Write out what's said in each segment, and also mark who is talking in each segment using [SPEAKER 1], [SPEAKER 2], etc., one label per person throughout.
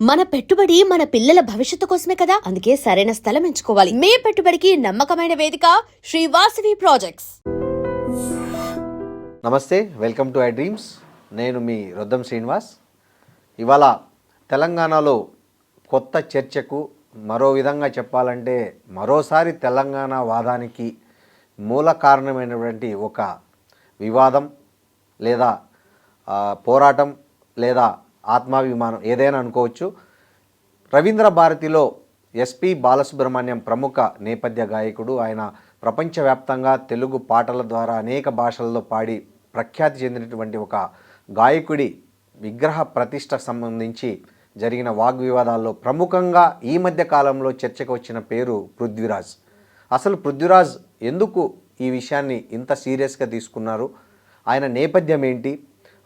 [SPEAKER 1] మన పెట్టుబడి మన పిల్లల భవిష్యత్తు కోసమే కదా, అందుకే సరైన స్థలం ఎంచుకోవాలి. మీ పెట్టుబడికి నమ్మకమైన వేదిక శ్రీ వాసవి ప్రాజెక్ట్స్.
[SPEAKER 2] నమస్తే, వెల్కమ్ టు ఐ డ్రీమ్స్. నేను మీ రొద్దం శ్రీనివాస్. ఇవాళ తెలంగాణలో కొత్త చర్చకు, మరో విధంగా చెప్పాలంటే మరోసారి తెలంగాణ వాదానికి మూల కారణమైనటువంటి ఒక వివాదం లేదా పోరాటం లేదా ఆత్మాభిమానం ఏదైనా అనుకోవచ్చు. రవీంద్ర భారతిలో ఎస్పి బాలసుబ్రహ్మణ్యం ప్రముఖ నేపథ్య గాయకుడు. ఆయన ప్రపంచవ్యాప్తంగా తెలుగు పాటల ద్వారా అనేక భాషల్లో పాడి ప్రఖ్యాతి చెందినటువంటి ఒక గాయకుడి విగ్రహ ప్రతిష్ట సంబంధించి జరిగిన వాగ్వివాదాల్లో ప్రముఖంగా ఈ మధ్య కాలంలో చర్చకు వచ్చిన పేరు పృథ్వీరాజ్. అసలు పృథ్వీరాజ్ ఎందుకు ఈ విషయాన్ని ఇంత సీరియస్గా తీసుకున్నారు? ఆయన నేపథ్యం ఏంటి?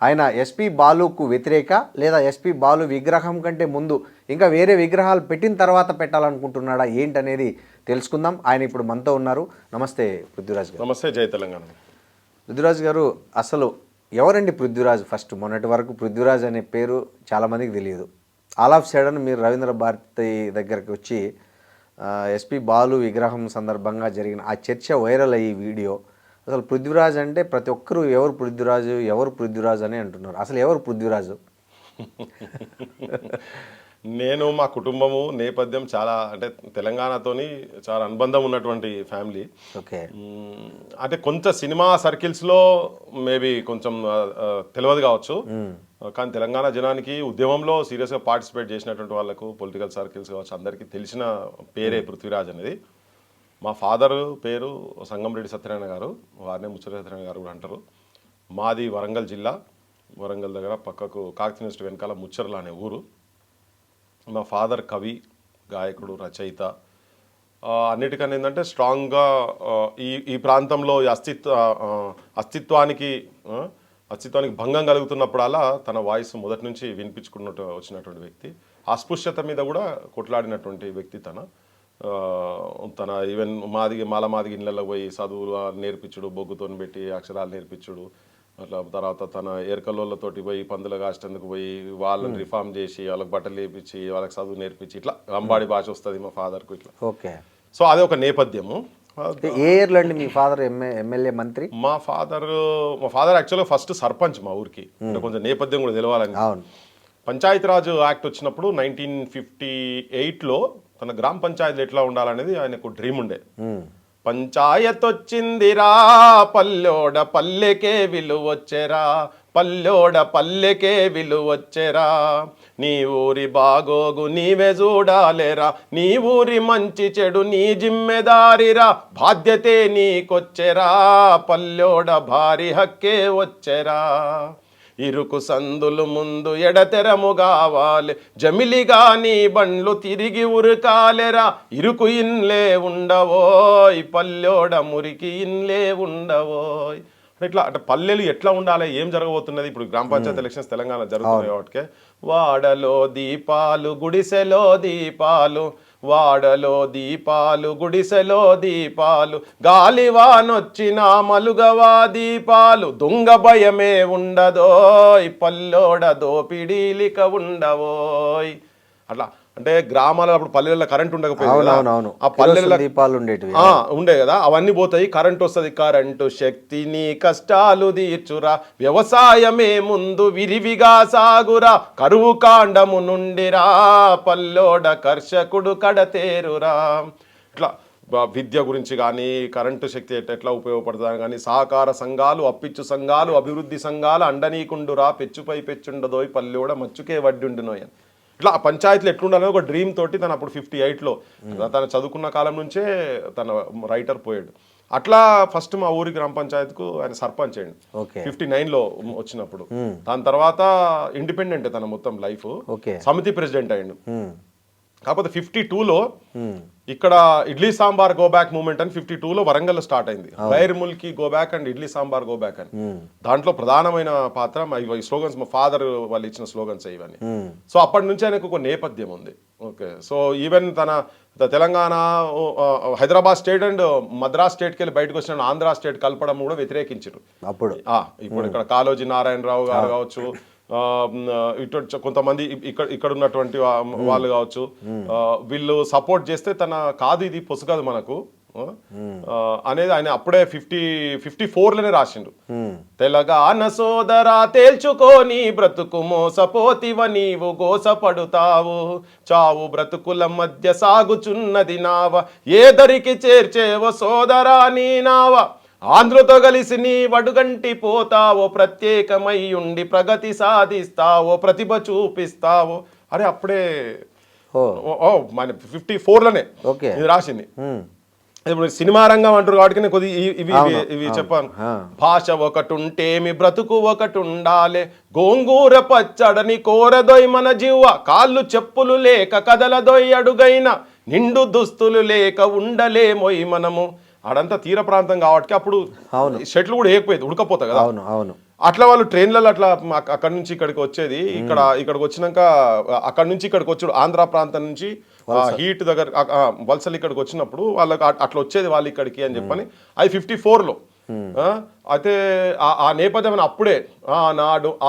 [SPEAKER 2] ఆయన ఎస్పి బాలుకు వ్యతిరేక లేదా ఎస్పి బాలు విగ్రహం కంటే ముందు ఇంకా వేరే విగ్రహాలు పెట్టిన తర్వాత పెట్టాలనుకుంటున్నాడా ఏంటనేది తెలుసుకుందాం. ఆయన ఇప్పుడు మనతో ఉన్నారు. నమస్తే పృథ్వీరాజ్ గారు.
[SPEAKER 3] నమస్తే, జై తెలంగాణ.
[SPEAKER 2] పృథ్వీరాజ్ గారు, అసలు ఎవరండి పృథ్వీరాజ్? ఫస్ట్ మొన్నటి వరకు పృథ్వీరాజ్ అనే పేరు చాలామందికి తెలియదు. ఆల్ ఆఫ్ సడన్ మీరు రవీంద్ర భారతి దగ్గరికి వచ్చి ఎస్పి బాలు విగ్రహం సందర్భంగా జరిగిన ఆ చర్చ వైరల్ అయ్యి వీడియో, అసలు పృథ్వీరాజ్ అంటే ప్రతి ఒక్కరూ ఎవరు పృథ్వీరాజు అని అంటున్నారు. అసలు ఎవరు పృథ్వీరాజు?
[SPEAKER 3] నేను, మా కుటుంబము నేపథ్యం చాలా అంటే తెలంగాణతోని చాలా అనుబంధం ఉన్నటువంటి ఫ్యామిలీ.
[SPEAKER 2] ఓకే.
[SPEAKER 3] అంటే కొంత సినిమా సర్కిల్స్లో మేబీ కొంచెం తెలియదు కావచ్చు, కానీ తెలంగాణ జనానికి ఉద్యమంలో సీరియస్గా పార్టిసిపేట్ చేసినటువంటి వాళ్ళకు, పొలిటికల్ సర్కిల్స్ కావచ్చు, అందరికీ తెలిసిన పేరే పృథ్వీరాజ్ అనేది. మా ఫాదర్ పేరు సంగంరెడ్డి సత్యనారాయణ గారు, వారినే ముచ్చట సత్యనారాయణ గారు కూడా అంటారు. మాది వరంగల్ జిల్లా, వరంగల్ దగ్గర పక్కకు కాకతీయ యూనివర్సిటీ వెనకాల ముచ్చర్ల అనే ఊరు. మా ఫాదర్ కవి, గాయకుడు, రచయిత. అన్నిటికన్నా ఏంటంటే స్ట్రాంగ్గా ఈ ప్రాంతంలో అస్తిత్వానికి భంగం కలుగుతున్నప్పుడల్లా తన వాయిస్ మొదటి నుంచి వినిపించుకున్నట్టు వచ్చినటువంటి వ్యక్తి. అస్పృశ్యత మీద కూడా కొట్లాడినటువంటి వ్యక్తి తన ఈవెన్ మాదిగి ఇళ్ళలో పోయి చదువులు నేర్పించుడు, బొగ్గుతో పెట్టి అక్షరాలు నేర్పించుడు, అట్లా తర్వాత తన ఎరకలోళ్ళతోటి పోయి పందులు కాసేందుకు పోయి వాళ్ళని రిఫార్మ్ చేసి వాళ్ళకి బట్టలు వేపించి వాళ్ళకి చదువు నేర్పించి ఇట్లా లంబాడి భాష వస్తుంది మా ఫాదర్కు ఇట్లా.
[SPEAKER 2] ఓకే.
[SPEAKER 3] సో అదే ఒక నేపథ్యము.
[SPEAKER 2] ఏ ఇయర్లో అండి మీ ఫాదర్ ఎమ్మెల్యే మంత్రి?
[SPEAKER 3] మా ఫాదర్ యాక్చువల్గా ఫస్ట్ సర్పంచ్ మా ఊరికి. అంటే కొంచెం నేపథ్యం కూడా తెలవాలని.
[SPEAKER 2] అవును.
[SPEAKER 3] పంచాయతీరాజ్ యాక్ట్ వచ్చినప్పుడు 1958లో తన గ్రామ పంచాయతీలు ఎట్లా ఉండాలనేది ఆయనకు డ్రీమ్ ఉండే. పంచాయత్ వచ్చిందిరా పల్లోడ పల్లెకే విలువొచ్చెరా, పల్లోడ పల్లెకే విలువొచ్చెరా, నీ ఊరి బాగోగు నీవే చూడాలేరా, నీ ఊరి మంచి చెడు నీ జిమ్మెదారిరా, బాధ్యతే నీకొచ్చెరా, పల్లోడ భారీ హక్కే వచ్చెరా, ఇరుకు సందులు ముందు ఎడతెరము కావాలి, జమిలిగా నీ బండ్లు తిరిగి ఉరకాలెరా, ఇరుకు ఇన్లే ఉండవోయ్, పల్లెోడ మురికి ఇన్లే ఉండవోయ్. ఇట్లా అంటే పల్లెలు ఎట్లా ఉండాలి, ఏం జరగబోతున్నది ఇప్పుడు గ్రామ పంచాయతీ ఎలక్షన్స్ తెలంగాణ జరుగుతున్నాయి కాబట్టి, వాడలో దీపాలు గుడిసెలో దీపాలు, వాడలో దీపాలు గుడిసెలో దీపాలు, గాలివానొచ్చిన మలుగవా దీపాలు, దొంగ భయమే ఉండదోయ్, పల్లోడ దోపిడీలిక ఉండవోయ్. అట్లా అంటే గ్రామాలలో అప్పుడు పల్లెల్లో కరెంట్ ఉండకపోయింది, ఆ పల్లెల్లో దీపాలు ఉండే కదా, అవన్నీ పోతాయి. కరెంట్ వస్తుంది, కరెంటు శక్తిని కష్టాలు తీర్చురా, వ్యవసాయమే ముందు విరివిగా సాగురా, కరువు కాండము నుండిరా, పల్లోడ కర్షకుడు కడతేరురా. ఇట్లా విద్య గురించి కానీ, కరెంటు శక్తి ఎట్లా ఉపయోగపడుతుందని కానీ, సహకార సంఘాలు, అప్పిచ్చు సంఘాలు, అభివృద్ధి సంఘాలు అండనీకుండురా, పెచ్చుపై పెచ్చుండదోయ్, పల్లెోడ మచ్చుకే వడ్డీ ఉండునోయ్. ఇట్లా పంచాయతీలు ఎట్లుండాలని ఒక డ్రీమ్ తోటి తను అప్పుడు 58లో తను చదువుకున్న కాలం నుంచే తన రైటర్ పోయాడు. అట్లా ఫస్ట్ మా ఊరి గ్రామ పంచాయతీకు ఆయన సర్పంచ్ అయ్యండి 59లో వచ్చినప్పుడు. దాని తర్వాత ఇండిపెండెంట్ తన మొత్తం లైఫ్, సమితి ప్రెసిడెంట్ అయ్యిండు. కాకపోతే 52లో ఇక్కడ idli sambar go back movement అని 52లో వరంగల్ స్టార్ట్ అయింది. బైర్ ముల్కి go back and idli sambar go back అని. దాంట్లో ప్రధానమైన పాత్ర ఈ స్లోగన్స్ మా ఫాదర్ వాళ్ళు ఇచ్చిన స్లోగన్స్ ఇవన్నీ. సో అప్పటి నుంచి ఆయనకు ఒక నేపథ్యం ఉంది. ఓకే. సో ఈవెన్ తన తెలంగాణ, హైదరాబాద్ స్టేట్ అండ్ మద్రాస్ స్టేట్కి వెళ్ళి బయటకు వచ్చిన ఆంధ్ర స్టేట్ కలపడం కూడా వ్యతిరేకించారు అప్పుడు. ఇప్పుడు ఇక్కడ కాళోజీ నారాయణరావు గారు కావచ్చు, ఇటు కొంతమంది ఇక్కడ ఉన్నటువంటి వాళ్ళు కావచ్చు, వీళ్ళు సపోర్ట్ చేస్తే తన కాదు ఇది పొసు కాదు మనకు అనేది ఆయన అప్పుడే 54లోనే రాసిండు. తెలంగాణ సోదరా తేల్చుకోని బ్రతుకు మోసపోతివ నీవు గోసపడుతావు, చావు బ్రతుకుల మధ్య సాగుచున్నది నావ, ఏదరికి చేర్చేవో సోదరా నీ నావ, ఆంధ్రతో కలిసి నీ వడుగంటి పోతావో, ప్రత్యేకమై ఉండి ప్రగతి సాధిస్తావో, ప్రతిభ చూపిస్తావో. అరే అప్పుడే మన 54లోనే ఇది రాసింది. ఇప్పుడు సినిమా రంగం అంటారు కాబట్టి కొద్ది ఇవి చెప్పాను. భాష ఒకటి ఉంటేమి బ్రతుకు ఒకటి ఉండాలే, గోంగూర పచ్చడని కోరదొయ్ మన జివ్వ, కాళ్ళు చెప్పులు లేక కదలదొయ్ అడుగైన, నిండు దుస్తులు లేక ఉండలేమోయ్ మనము. ఆడంతా తీర ప్రాంతం కాబట్టి అప్పుడు షెట్లు కూడా వేయకపోయేది, ఉడకపోతా కదా. అట్లా వాళ్ళు ట్రైన్లలో అట్లా అక్కడి నుంచి ఇక్కడికి వచ్చేది. ఇక్కడికి వచ్చినాక అక్కడి నుంచి ఇక్కడికి వచ్చాడు ఆంధ్ర ప్రాంతం నుంచి హీట్ దగ్గర వలసలు ఇక్కడికి వచ్చినప్పుడు వాళ్ళకి అట్లా వచ్చేది వాళ్ళు ఇక్కడికి అని చెప్పని. అది 54లో. అయితే ఆ నేపథ్యం అప్పుడే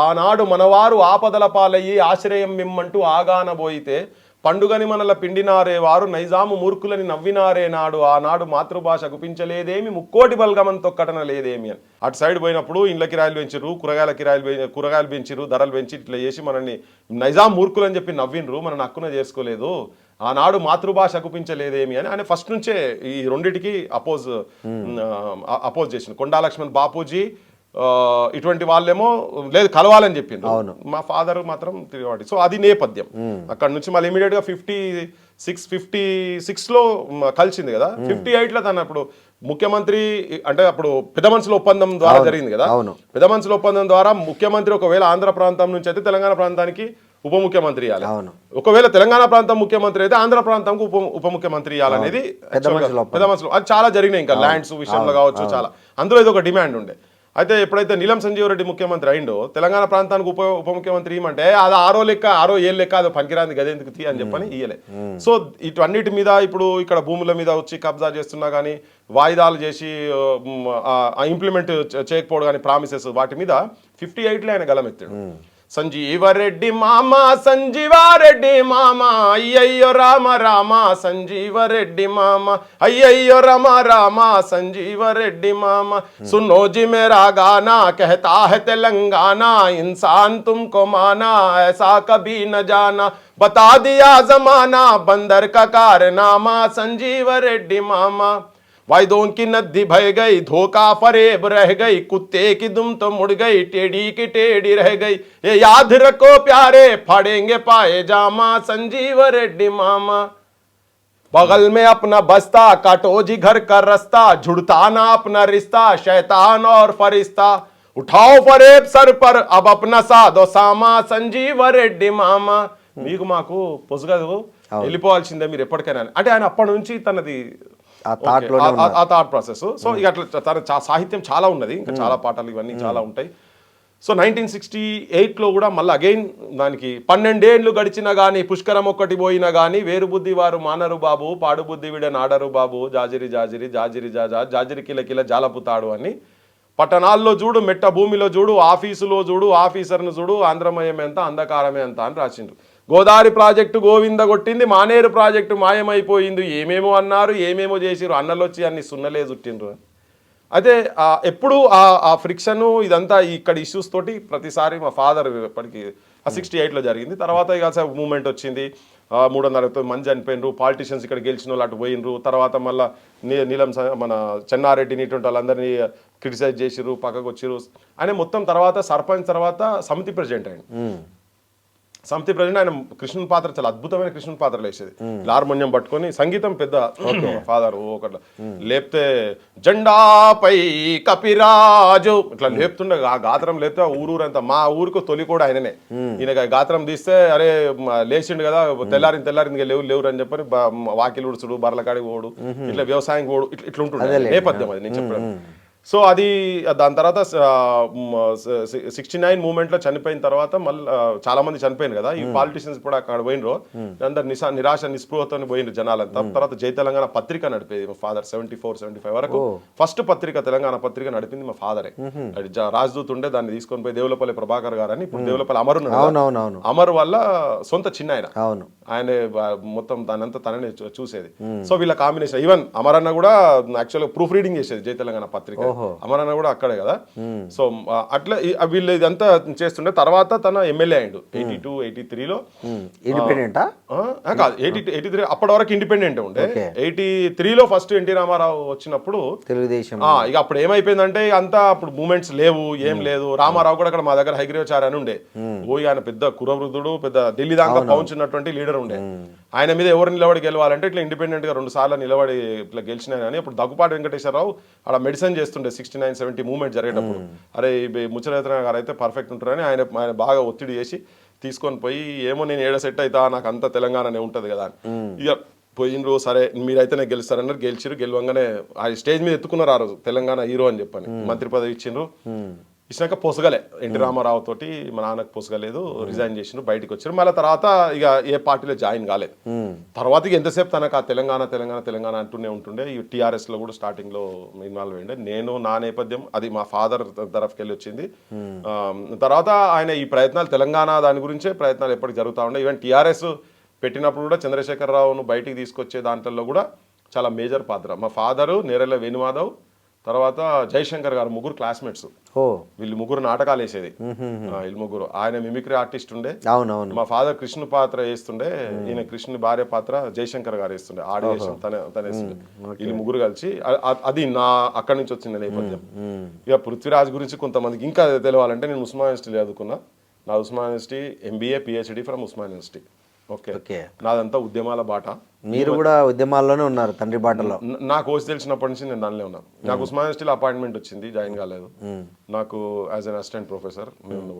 [SPEAKER 3] ఆనాడు మనవారు ఆపదల పాలయ్యి ఆశ్రయం మిమ్మంటూ ఆగానబోయితే, పండుగని మనల పిండినారే వారు నైజాము మూర్ఖులని నవ్వినారే నాడు, ఆనాడు మాతృభాష గుపించలేదేమి ముక్కోటి బల్గమం తొక్కటన లేదేమి అని. అటు సైడ్ పోయినప్పుడు ఇండ్ల కిరాయిలు పెంచిరు, కూరగాయలు పెంచిరు, ధరలు పెంచి ఇట్లా చేసి మనల్ని నైజాం మూర్ఖులు అని చెప్పి నవ్వినరు, మనల్ని హక్కున చేసుకోలేదు, ఆనాడు మాతృభాష గుపించలేదేమి అని ఆయన ఫస్ట్ నుంచే ఈ రెండిటికి అపోజ్ చేసిండు. కొండా లక్ష్మణ్ బాపూజీ ఇటువంటి వాళ్ళేమో లేదు కలవాలని చెప్పిండ్రు, మా ఫాదర్ మాత్రం తిరిగి. సో అది నేపథ్యం. అక్కడ నుంచి మళ్ళీ ఇమీడియట్ గా 56లో కలిసింది కదా. 58లో తను అప్పుడు ముఖ్యమంత్రి, అంటే అప్పుడు పెద్ద మనుషుల ఒప్పందం ద్వారా జరిగింది కదా. పెద్ద మనుషుల ఒప్పందం ద్వారా ముఖ్యమంత్రి ఒకవేళ ఆంధ్ర ప్రాంతం నుంచి అయితే తెలంగాణ ప్రాంతానికి ఉప ముఖ్యమంత్రి ఇవ్వాలి, ఒకవేళ తెలంగాణ ప్రాంతం ముఖ్యమంత్రి అయితే ఆంధ్ర ప్రాంతంకు ఉప ముఖ్యమంత్రి ఇవ్వాలనేది పెద్ద మనుషులు. అది చాలా జరిగినాయి, ఇంకా ల్యాండ్స్ విషయంలో కావచ్చు చాలా. అందులో ఇది ఒక డిమాండ్ ఉండే. అయితే ఎప్పుడైతే నీలం సంజీవ్ రెడ్డి ముఖ్యమంత్రి అయిండో తెలంగాణ ప్రాంతానికి ఉప ముఖ్యమంత్రి ఇవ్వమంటే అది 6 ఏళ్ళ లెక్క అది పనికిరాంది గదెందుకు తీ అని చెప్పని ఇయ్యలే. సో ఇటన్నిటి మీద ఇప్పుడు ఇక్కడ భూముల మీద వచ్చి కబ్జా చేస్తున్నా కానీ, వాయిదాలు చేసి ఇంప్లిమెంట్ చేయకపోవడం కానీ, ప్రామిసెస్, వాటి మీద 58లో ఆయన గలమెత్తాడు. సంజీవరెడ్డి మామ సంజీవారెడ్డి మామ అయ్యయ్యో రామ రామ సంజీవరెడ్డి మామ అయ్యయ్యో రామ రామ సంజీవరెడ్డి మామ सुनो जी मेरा गाना कहता है तेलंगाना इंसान तुमको माना ऐसा कभी न जाना बता दिया जमाना बंदर का कारनामा संजीवरेड्डी मामा वायदों की नदी बह गई धोखा फरेब रह गई कुत्ते की दुम तो मुड़ गई टेढ़ी की टेढ़ी रह गई ये याद रखो प्यारे फाड़ेंगे पाए जामा संजीव रेड्डी मामा बगल में अपना बस्ता काटो जी घर का रास्ता जुड़ता ना अपना रिश्ता शैतान और फरिश्ता उठाओ फरेब सर पर अब अपना साधो सामा संजीव रेड्डी మామా మీకు మాకు పొసగదు వెళ్ళిపోవాల్సిందే మీరు ఎప్పటికైనా అంటే ఆయన అప్పటి నుంచి తనది ఆ థాట్ ప్రాసెస్. సో ఇక అట్లా తన సాహిత్యం చాలా ఉన్నది, ఇంకా చాలా పాటలు ఇవన్నీ చాలా ఉంటాయి. సో 1968లో కూడా మళ్ళీ అగైన్ దానికి 12 ఏళ్ళు గడిచినా కానీ పుష్కరం ఒక్కటి పోయినా కానీ వేరు బుద్ధి వారు మానరు బాబు పాడు బుద్ధి విడ నాడరు బాబు జాజిరి జాజిరి జాజిరి జాజిరి కిల కిల జాలపుతాడు అని. పట్టణాల్లో చూడు మెట్ట భూమిలో చూడు ఆఫీసులో చూడు ఆఫీసర్ను చూడు ఆంధ్రమయం ఎంత అంధకారమే ఎంత అని రాసిండ్రు. గోదావరి ప్రాజెక్టు గోవింద కొట్టింది, మానేరు ప్రాజెక్టు మాయమైపోయింది, ఏమేమో అన్నారు ఏమేమో చేసిరు, అన్నలు వచ్చి అన్ని సున్నలే చుట్టిండ్రు. అయితే ఎప్పుడు ఆ ఫ్రిక్షను ఇదంతా ఇక్కడ ఇష్యూస్ తోటి ప్రతిసారి మా ఫాదర్ ఇప్పటికి 68లో జరిగింది. తర్వాత ఇక మూమెంట్ వచ్చింది, 360 మంది చనిపోయినరు, పాలిటీషియన్స్ ఇక్కడ గెలిచిన వాళ్ళు అటు పోయినరు. తర్వాత మళ్ళీ నీలం మన చెన్నారెడ్డిని ఇటువంటి వాళ్ళందరినీ క్రిటిసైజ్ చేసిరు, పక్కకు వచ్చిరు. ఆయన మొత్తం తర్వాత సర్పంచ్ తర్వాత సమితి ప్రెసిడెంట్ ఆయన. సమితి ప్రెసిడెంట్ ఆయన కృష్ణుని పాత్ర చాలా అద్భుతమైన కృష్ణుని పాత్రలు వేసేది. హార్మోనియం పట్టుకొని సంగీతం పెద్ద ఫాదర్ ఒకట్లా లేపితే జెండాపై కపిరాజు ఇట్లా లేపుతుండే, ఆ గాత్రం లేపితే ఊరంతా మా ఊరికి తొలి కూడా ఆయననే. ఈయన గాత్రం తీస్తే అరే లేచిండు కదా తెల్లారింది లేవురు అని చెప్పని వాకిలు ఉడుచుడు బర్లకాడికి పోడు ఇట్లా వ్యవసాయం పోడు ఇట్లా ఉంటుంది నేపథ్యం అది నేను చెప్పాను. సో అది దాని తర్వాత 69 మూమెంట్లో చనిపోయిన తర్వాత మళ్ళీ చాలా మంది చనిపోయింది కదా, ఈ పాలిటిషియన్స్ కూడా అక్కడ పోయినరు, అందరు నిరాశ నిస్పృహతో పోయినరు జనాలంతా. తర్వాత జై తెలంగాణ పత్రిక నడిపేది మా ఫాదర్ 74-75 వరకు. ఫస్ట్ పత్రిక తెలంగాణ పత్రిక నడిపింది మా ఫాదరే. రాజదూత్ ఉండే, దాన్ని తీసుకొని పోయి దేవులపల్లి ప్రభాకర్ గారు అని, ఇప్పుడు దేవులపల్లి అమర్ ఉన్నాడు, అమర్ వల్ల సొంత చిన్న ఆయన మొత్తం దానంతా తననే చూసేది. సో వీళ్ళ కాంబినేషన్, ఈవెన్ అమరన్న కూడా యాక్చువల్గా ప్రూఫ్ రీడింగ్ చేసేది జై తెలంగాణ పత్రిక, అమరన్న కూడా అక్కడే కదా. సో అట్లా వీళ్ళు ఇదంతా చేస్తుండే. తర్వాత తన ఎమ్మెల్యే అయ్యిండు 82-83లో.
[SPEAKER 2] ఇండిపెండెంటా
[SPEAKER 3] కాదు, 83 అప్పటి వరకు ఇండిపెండెంట్ ఉండే. 83లో ఫస్ట్ ఎన్టీ రామారావు వచ్చినప్పుడు
[SPEAKER 2] తెలుగుదేశం.
[SPEAKER 3] ఇక అప్పుడు ఏమైపోయిందంటే అంతా అప్పుడు మూమెంట్స్ లేవు, ఏం లేదు. రామారావు కూడా అక్కడ మా దగ్గర హైగ్రీవాచార్య అని ఉండే, పోయి ఆయన పెద్ద కురవృద్ధుడు, పెద్ద ఢిల్లీ దాకా పౌంచున్నటువంటి లీడర్ ఉండే. ఆయన మీద ఎవరు నిలబడి గెలవాలంటే ఇట్లా ఇండిపెండెంట్ గా 2 సార్లు నిలబడి ఇట్లా గెలిచినా కానీ అప్పుడు దగ్గుపాటి వెంకటేశ్వరరావు అక్కడ మెడిసిన్ చేస్తుండే 69-70 మూవ్మెంట్ జరిగేటప్పుడు. అరే ముచ్చరత్న గారు అయితే పర్ఫెక్ట్ ఉంటారని ఆయన బాగా ఒత్తిడి చేసి తీసుకొని పోయి, ఏమో నేను ఏడ సెట్ అవుతా, నాకు అంతా తెలంగాణనే ఉంటుంది కదా అని. ఇక పోయినరు, సరే మీరైతేనే గెలుస్తారన్నారు. గెలిచిరు. గెలవంగానే ఆ స్టేజ్ మీద ఎత్తుకున్నారు ఆ రోజు తెలంగాణ హీరో అని చెప్పని. మంత్రి పదవి ఇచ్చిండ్రు. ఇచ్చినాక పొసగలే, ఎన్టీ రామారావు తోటి మా నాన్నకు పొసగలేదు, రిజైన్ చేసిండ్రు, బయటకు వచ్చారు. మళ్ళీ తర్వాత ఇక ఏ పార్టీలో జాయిన్ కాలేదు. తర్వాత ఎంతసేపు తనకు ఆ తెలంగాణ తెలంగాణ తెలంగాణ అంటూనే ఉంటుండే. ఈ టీఆర్ఎస్ లో కూడా స్టార్టింగ్ లో ఇన్వాల్వ్ అయ్యిండే. నేను నా నేపథ్యం అది మా ఫాదర్ తరఫుకెళ్ళి వచ్చింది. తర్వాత ఆయన ఈ ప్రయత్నాలు తెలంగాణ దాని గురించే ప్రయత్నాలు ఎప్పటికి జరుగుతూ ఉండే. ఈవెన్ టీఆర్ఎస్ పెట్టినప్పుడు కూడా చంద్రశేఖరరావును బయటికి తీసుకొచ్చే దాంట్లో కూడా చాలా మేజర్ పాత్ర. మా ఫాదరు, నేరెళ్ళ వేణుమాధవ్, తర్వాత జయశంకర్ గారు, ముగ్గురు క్లాస్మేట్స్. వీళ్ళు ముగ్గురు నాటకాలు వేసేది, వీళ్ళు ముగ్గురు. ఆయన మిమిక్రీ ఆర్టిస్ట్ ఉండే. మా ఫాదర్ కృష్ణ పాత్ర వేస్తుండే, ఈయన కృష్ణ భార్య పాత్ర జయశంకర్ గారు వేస్తుండే, ఆడియేషన్ తన వేస్తుండే. వీళ్ళు ముగ్గురు కలిసి అది నా అక్కడి నుంచి వచ్చింది నేపథ్యం. ఇక పృథ్వీరాజ్ గురించి కొంతమందికి ఇంకా తెలియాలంటే, నేను ఉస్మాన్ యూనివర్సిటీ చదువుకున్నా. నా Osman university MBA PhD from Osman university. Okay, నాదంతా ఉద్యమాల బాట.
[SPEAKER 2] మీరు కూడా ఉద్యమాల్లోనే ఉన్నారు తండ్రి బాటలో.
[SPEAKER 3] నా కోర్స్ తెలిసినప్పటి నుంచి నేను దానిలో ఉన్నాను. నాకు ఉస్మాన్ యూనివర్సిటీలో అపాయింట్మెంట్ వచ్చింది, జాయిన్ కాలేదు. నాకు యాజ్ అన్ అసిస్టెంట్ ప్రొఫెసర్ నేను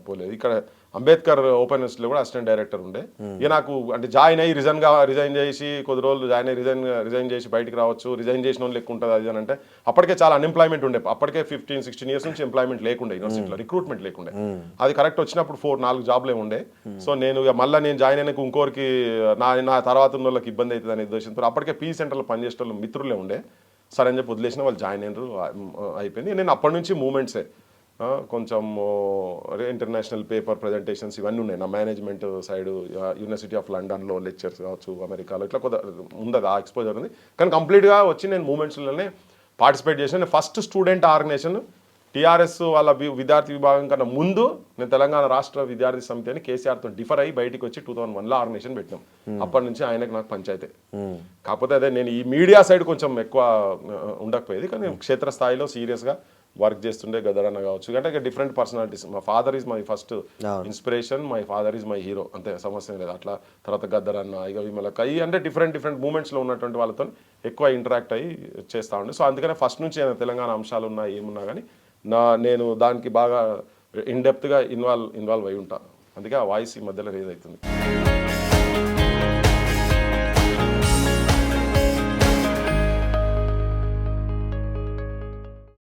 [SPEAKER 3] పోలేదు. ఇక్కడ అంబేద్కర్ ఓపెన్ యూనివర్సిటీలో కూడా అసిస్టెంట్ డైరెక్టర్ ఉండే. ఇక నాకు అంటే జాయిన్ అయ్యి రిజైన్ చేసి కొద్ది రోజులు జాయిన్ అయ్యి రిజైన్ చేసి బయటికి రావచ్చు, రిజైన్ చేసిన వాళ్ళు ఎక్కువ ఉంటుంది అది అని అంటే, అప్పటికే చాలా అన్ఎంప్లాయ్మెంట్ ఉండే. అప్పటికే 15-16 ఇయర్స్ నుంచి ఎంప్లాయ్మెంట్ లేకుండే, యూనివర్సిటీలో రిక్రూట్మెంట్ లేకుండే. అది కరెక్ట్ వచ్చినప్పుడు 4-4 జాబ్లే ఉండే. సో నేను మళ్ళీ నేను జాయిన్ అయినాక ఇంకోరికి నా తర్వాత ఉన్న వాళ్ళకి ఇబ్బంది అవుతుంది అనే ఉద్దేశంతో అప్పటికే పీ సెంటర్లో పనిచేసే వాళ్ళు మిత్రులే ఉండే. సరే అని చెప్పి వదిలేసిన, వాళ్ళు జాయిన్ అయినారు, అయిపోయింది. నేను అప్పటి నుంచి మూమెంట్సే కొంచెం ఇంటర్నేషనల్ పేపర్ ప్రజెంటేషన్స్ ఇవన్నీ ఉన్నాయి. నా మేనేజ్మెంట్ సైడ్ యూనివర్సిటీ ఆఫ్ లండన్లో లెక్చర్స్ కావచ్చు, అమెరికాలో ఇట్లా కొద్దిగా ఉండదు, ఆ ఎక్స్పోజర్ ఉంది. కానీ కంప్లీట్గా వచ్చి నేను మూమెంట్స్లోనే పార్టిసిపేట్ చేసిన. ఫస్ట్ స్టూడెంట్ ఆర్గనైజేషన్ టీఆర్ఎస్ వాళ్ళ విద్యార్థి విభాగం కన్నా ముందు నేను తెలంగాణ రాష్ట్ర విద్యార్థి సమితి అని కేసీఆర్తో డిఫర్ అయ్యి బయటికి వచ్చి 2001లో ఆర్గనైజేషన్ పెట్టినాం. అప్పటి నుంచి ఆయనకు నాకు పంచాయతీ. కాకపోతే అదే నేను ఈ మీడియా సైడ్ కొంచెం ఎక్కువ ఉండకపోయేది, కానీ క్షేత్రస్థాయిలో సీరియస్గా వర్క్ చేస్తుండే. గదరన్న కావచ్చు, అంటే డిఫరెంట్ పర్సనాలిటీస్. మా father is my first inspiration, my father is my hero, అంతే, సమస్య లేదు. అట్లా తర్వాత గద్దరన్న, ఇక విమలక్క, అంటే డిఫరెంట్ మూమెంట్స్లో ఉన్నటువంటి వాళ్ళతో ఎక్కువ ఇంటరాక్ట్ అయ్యి చేస్తూ ఉండే. సో అందుకనే ఫస్ట్ నుంచి తెలంగాణ అంశాలు ఉన్నా ఏమున్నా కానీ నేను దానికి బాగా ఇన్డెప్త్గా ఇన్వాల్వ్ అయి ఉంటాను. అందుకే ఆ వాయిస్ ఈ మధ్యలో రేజ్ అవుతుంది.